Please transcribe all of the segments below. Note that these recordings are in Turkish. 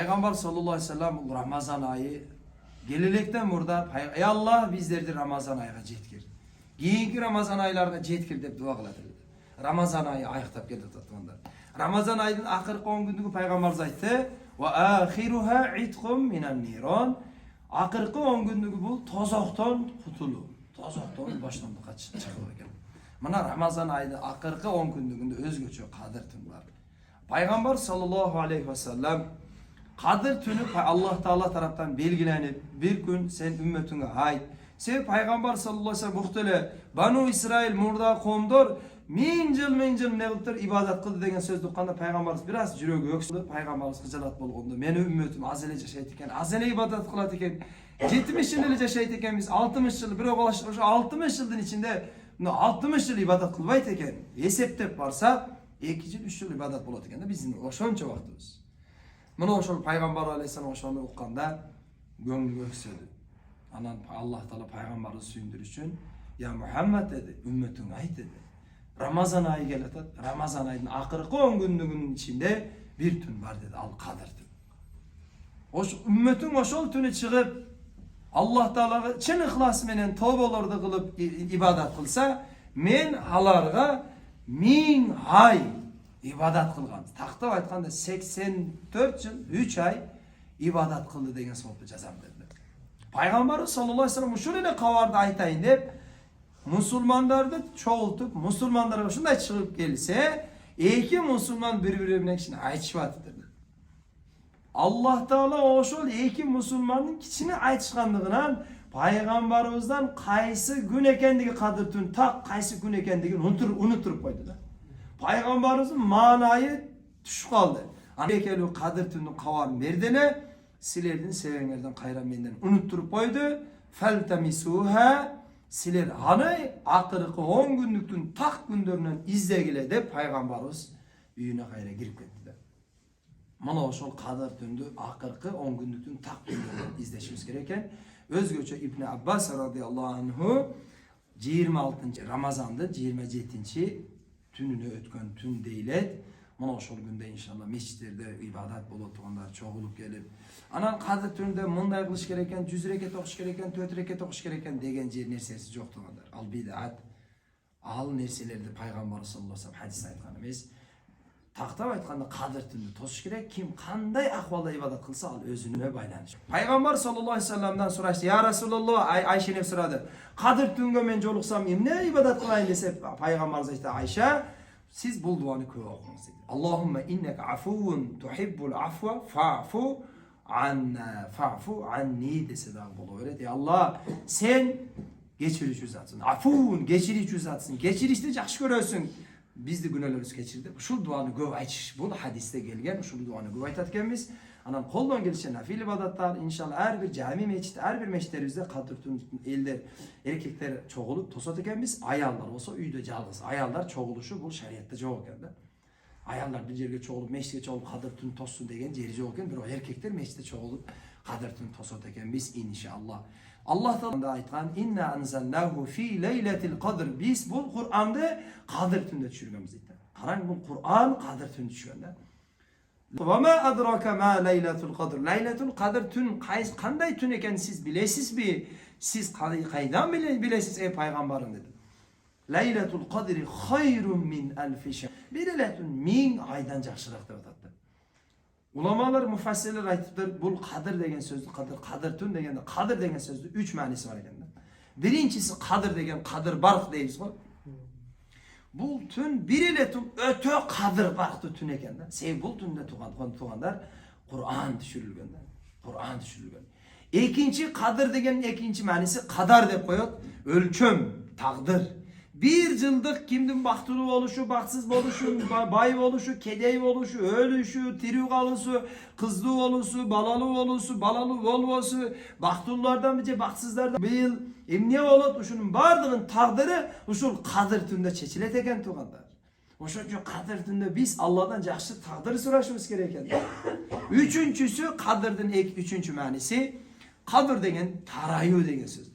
Peygamber sallallahu aleyhi ve sellem Ramazan ayı gelecekten burada ey Allah bizlerdi Ramazan ayına jetkir. Keyinki Ramazan aylarına jetkir dep dua kıladi. Ramazan ayı ayıktap keldi tatmanda. Ramazan ayının ahirki 10 gündüğü Peygamberimiz aytdı. Ve ahiruha itqum minan niran. Ahirki 10 gündüğü bu tozoktan kutulu. Tozoktan başlandığa çıkıyor ekan. Mana Ramazan ayının ahirki 10 gündüğünde özgöçe kadir tün var. Peygamber sallallahu aleyhi ve sellem Kadir tünü Allah Teala taraftan belgilenip bir gün sen ümmetine ait. Sen Peygamber sallallahu aleyhi ve sellem muhtele Banu İsrail murda komdor min yıl ne kıldır ibadet kıldı degen söz dukkanda Peygamberimiz biraz jürögü öksüldü. Peygamberimiz kıcalat bolgonda meni ümmetim azele jaşayt eken, azele ibadet kılat eken, 70 yıl jaşayt eken biz 60 yıl bir oğulaş 60 yılın içinde 60 yıl ibadet kılbayt eken eseptep varsa 2 yıl 3 yıl ibadet bolat eken de bizim oşonça vaktimiz. Mana oşol Peygamber aleyhisselam oşonu uqqanda göңlü öksüdü. Anan Allah Teala Peygamber'i sündürür üçün ya Muhammed dedi, ümmetine ait dedi. Ramazan ayı geletet, Ramazan ayının ahirki 10 günlüğünün içinde bir tün var dedi, al kadir tün. Oş ümmetin oşol tünü çıkıp Allah Teala'ga çın ihlas menen tövbelerdi kılıp ibadet kılsa, men halarga 1000 ay ibadat kılgan. Taqta aytqanda 84 yıl 3 ay ibadat kıldı degen soptu jazam dedi. Peygamber sallallahu aleyhi ve sellem şöyle kavardı aytayın dep musulmanlardı çoğultup musulmanlara şunday çıkıp gelse iki musulman birbirine için aytışıp dedi. Allah Teala oşol iki musulmanın kichini aytışkanlığından Peygamberimizden qaysı gün ekendigi kadir tün tak qaysı gün ekendigini unuturup koydu da. Peygamberimizin manayı düşüp kaldı. Anekelu kadir tünün kavarın berdene silerden sevenlerden kayran menden unutturup koydu. Feltemisuha siler hani akırkı 10 günlüktün tak günlerinden izlegile de Peygamberimiz üyüne kayra girip gitti. Mana oşol kadir tündü akırkı 10 günlüktün tak günlerinden izleşimiz gereken. Özgöçe İbn Abbas radıyallahu anhu 26. Ramazan'da 27. tününü ötken tün deylet. Mana oşol günde inşallah meçhitlerde ibadat bolup tuğanlar çoğulup gelip. Anan kadir tününde munday kılış gereken, 100 reket okuş gereken, 4 reket okuş gereken degen yer nersesi yok tuğanlar. Al bid'at, al nerselerdi Peygamber sallallahu aleyhi ve sellem hadis aytkanımız. Taqta aytqanda kadir tününde tosuş gerek, kim kanday ahvalda ibadat kılsa al özüne baylanış. Peygamber sallallahu aleyhi ve sellem'den soraştı. Ya Resulullah Ayşe ne soradı. Kadir tününe men joluksam ne ibadat kılayın dese Peygamberimiz aytdı Ayşe siz bul duanı köp okuyunuz dedi. Allahümme inneke afuvun tuhibbul afwa fa'fu anni dese daha bolu öyle diye. Allah sen geçirici zatsın. Afuvun geçirici zatsın. Geçirişte yaxşı görörsün. Biz de günahlarımızı geçirdik. Şu duanı köp aytış. Bu hadiste gelgen şu duanı köp aytatkenmiz. Anan koldan gelişen nafil ibadatlar inşallah her bir cami meçhit, her bir meçhitlerimizde kadırtın elder, erkekler çoğulup tosat ekenmiz. Ayallar olsa üyde calgız. Ayallar çoğuluşu bu şeriatta çok eken de. Ayallar bir yerge çoğulup, meçhite çoğulup kadırtın tossun degen yeri çok eken. Bir o erkekler meçhite çoğulup kadırtın tosat ekenmiz inşallah. Allah Teala aytgan inna anzalnahu fi leyletil kadr. Biz bu Kur'an'da kadir tünde düşürgemiz deydi. Qarang bu Kur'an kadir tünde düşürgende. Ve ma adraka ma leyletul kadr. Leyletul kadr tün qanday tün eken siz bilesiz mi? Siz qaydan bilesiz ey peygamberim dedi. Leyletul kadri hayrun min elfi şehr. Bir leyletun 1000 aydan yaxşırak dep atatdı. Ulamalar, müfessirler aytıptır. Bu kadir degen sözdü, kadir tün degende kadir degen sözdü 3 manisi var ekende. Birincisi kadir degen kadir barq deymiz go. Bu tün bir tün öte kadir barqdı tün ekende. Sev bu tünde tuğanlar Kur'an düşürülgende. Kur'an düşürülgende. İkinci kadir degen ikinci manisi kadar dep koyot. Ölçüm, takdir. Bir yıldık kimdin baktılı oluşu, baksız oluşu, bay oluşu, kedey oluşu, ölüşü, tiri kalışı, kızlı oluşu, balalı oluşu, balalı oluşu, baktullardan bice baksızlardan bir yıl emniye olup şunun bardığın takdiri uşul kadir tünde çeçilet eken tuğanlar. Oşunca kadir tünde biz Allah'dan yaxşı takdiri soraşımız gereken. Üçüncüsü kadir'in üçüncü manisi kadir degen tarayu degen sözdür.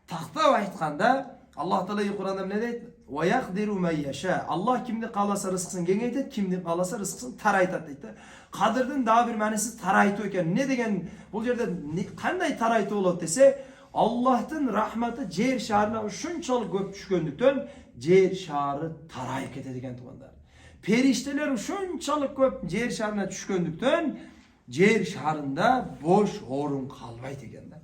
Taqta aytqanda Allah Teala Kur'an'da ne deydi? ve yakdiru men yasha. Allah kimni qalasa rizqini kengaytadi, kimni qalasa rizqini taraytadi deydi. Qadirning daha bir ma'nosi taraytı ekan. Ne degan bu yerda qanday taraytı bo'ladi dese, Allah'ın rahmeti yer şarına şunçalık köp düşkündükten yer şarı tarayıp ketedigen tuğanlar. Perişteler şunçalık köp yer şarına düşkündükten yer şarında boş orun kalmayı degenler.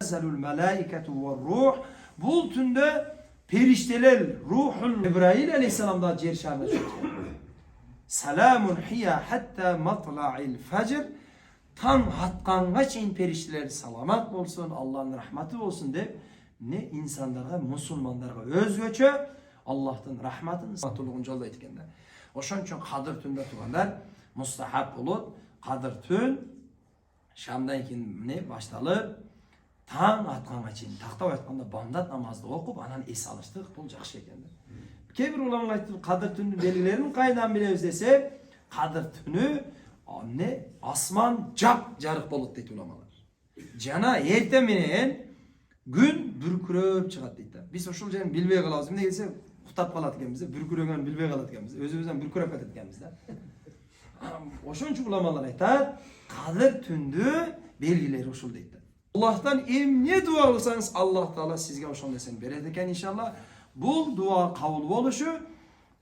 Zelul melaiketu ve ruh. Bu tünde perişteler ruhun İbrahim aleyhisselamda yer şarına düşkündükten. Selamun hiya hatta matla'il fecr. Tan hatkanğa çeyin perişteler salamat olsun, Allah'ın rahmeti olsun de ne insanlara, musulmanlara özgöçü Allah'ın rahmetini satılığın jolda etkende. Oşon üçün Kadir tünde tuğanlar mustahap olup, Kadir tün Şam'dan keyin ne baştalıp tan atkanğa çeyin takta aytkanda bandat namazda okup anan es alıştık, bu jakşı ekende. Kebir ulamalar aytып, Kadir tünün belgilerini kaydan bilemiz dese, Kadir tünü ne asman jarık bolup deydi ulamalar. Jana erteminen gün bürküröp çıgat deydi. Biz oşul jani bilbey kalabız. Emne kelse kutap kalat ekenmiz, bürkürögen bilbey kalat ekenmiz. Özümüzden bürküröp katet ekenmiz da. Oşun üçün ulamalar aytadi, Kadir tündü belgileri oşul deydi. Allah'tan emne dua kılsanız Allah Taala sizge oşon desen beret eken inşallah. Bu dua kabul boluşu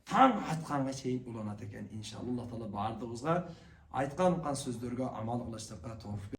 taң atkanга çeyin ulanat eken inşallah. Allah Taala bardığımızga aytkan sözlerge amal kılıştırga tawfik